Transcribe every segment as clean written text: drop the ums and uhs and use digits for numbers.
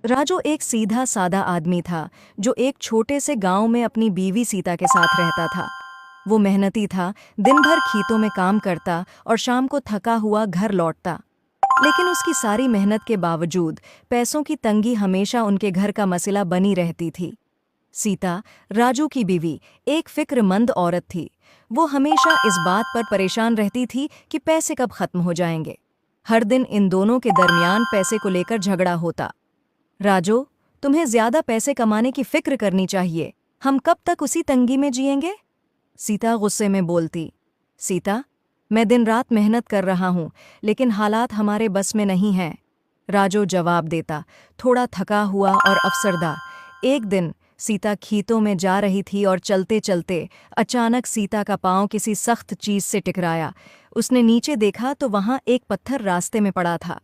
राजू एक सीधा सादा आदमी था जो एक छोटे से गांव में अपनी बीवी सीता के साथ रहता था। वो मेहनती था, दिन भर खेतों में काम करता और शाम को थका हुआ घर लौटता। लेकिन उसकी सारी मेहनत के बावजूद पैसों की तंगी हमेशा उनके घर का मसला बनी रहती थी। सीता, राजू की बीवी, एक फिक्रमंद औरत थी। वो हमेशा इस बात पर परेशान रहती थी कि पैसे कब खत्म हो जाएंगे। हर दिन इन दोनों के दरमियान पैसे को लेकर झगड़ा होता। राजू, तुम्हें ज्यादा पैसे कमाने की फिक्र करनी चाहिए। हम कब तक उसी तंगी में जिएंगे? सीता गुस्से में बोलती। सीता, मैं दिन रात मेहनत कर रहा हूं, लेकिन हालात हमारे बस में नहीं हैं। राजू जवाब देता, थोड़ा थका हुआ और अफसरदा। एक दिन सीता खेतों में जा रही थी और चलते चलते अचानक सीता का पांव किसी सख्त चीज से टकराया। उसने नीचे देखा तो वहां एक पत्थर रास्ते में पड़ा था।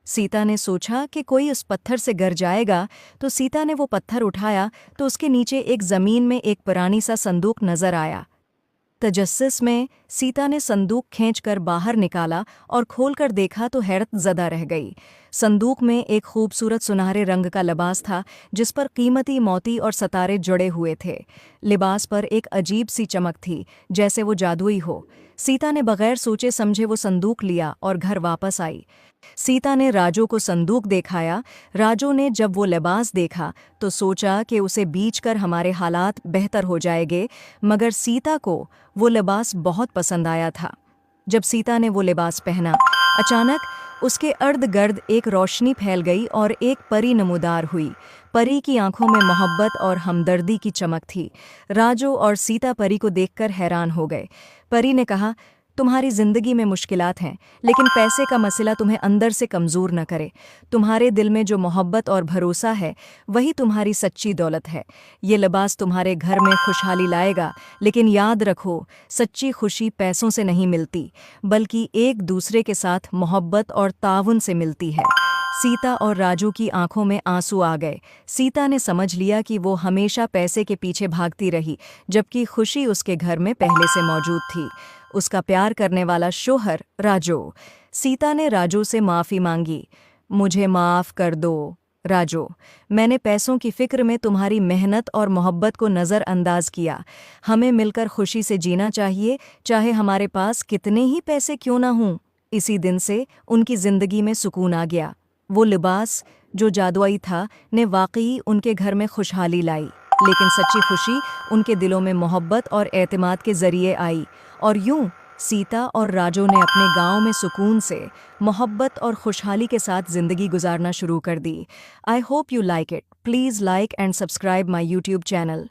सीता ने सोचा कि कोई उस पत्थर से गिर जाएगा, तो सीता ने वो पत्थर उठाया तो उसके नीचे एक जमीन में एक पुरानी सा संदूक नजर आया। तजस्सुस में सीता ने संदूक खींचकर बाहर निकाला और खोलकर देखा तो हैरत ज़दा रह गई। संदूक में एक खूबसूरत सुनहरे रंग का लिबास था जिस पर कीमती मोती और सितारे जुड़े हुए थे। लिबास पर एक अजीब सी चमक थी, जैसे वो जादुई हो। सीता ने बगैर सोचे समझे वो संदूक लिया और घर वापस आई। सीता ने राजू को संदूक दिखाया। राजू ने जब वो लिबास देखा तो सोचा कि उसे बेचकर हमारे हालात बेहतर हो जाएंगे, मगर सीता को वो लिबास बहुत पसंद आया था। जब सीता ने वो लिबास पहना, अचानक उसके अर्द गिर्द एक रोशनी फैल गई और एक परी नमूदार हुई। परी की आंखों में मोहब्बत और हमदर्दी की चमक थी। राजू और सीता परी को देखकर हैरान हो गए। परी ने कहा, तुम्हारी जिंदगी में मुश्किलात हैं, लेकिन पैसे का मसला तुम्हें अंदर से कमज़ोर न करे। तुम्हारे दिल में जो मोहब्बत और भरोसा है, वही तुम्हारी सच्ची दौलत है। ये लिबास तुम्हारे घर में खुशहाली लाएगा, लेकिन याद रखो, सच्ची खुशी पैसों से नहीं मिलती, बल्कि एक दूसरे के साथ मोहब्बत और ताउन से मिलती है। सीता और राजू की आंखों में आंसू आ गए। सीता ने समझ लिया कि वो हमेशा पैसे के पीछे भागती रही, जबकि खुशी उसके घर में पहले से मौजूद थी। उसका प्यार करने वाला शोहर राजू। सीता ने राजू से माफ़ी मांगी। मुझे माफ़ कर दो राजू, मैंने पैसों की फिक्र में तुम्हारी मेहनत और मोहब्बत को नज़रअंदाज किया। हमें मिलकर खुशी से जीना चाहिए, चाहे हमारे पास कितने ही पैसे क्यों ना हों। इसी दिन से उनकी ज़िंदगी में सुकून आ गया। वो लिबास जो जादुई था ने वाकई उनके घर में खुशहाली लाई, लेकिन सच्ची खुशी उनके दिलों में मोहब्बत और एतमाद के ज़रिए आई। और यूं सीता और राजू ने अपने गांव में सुकून से, मोहब्बत और खुशहाली के साथ ज़िंदगी गुजारना शुरू कर दी। I hope you like it. Please like and subscribe my YouTube channel.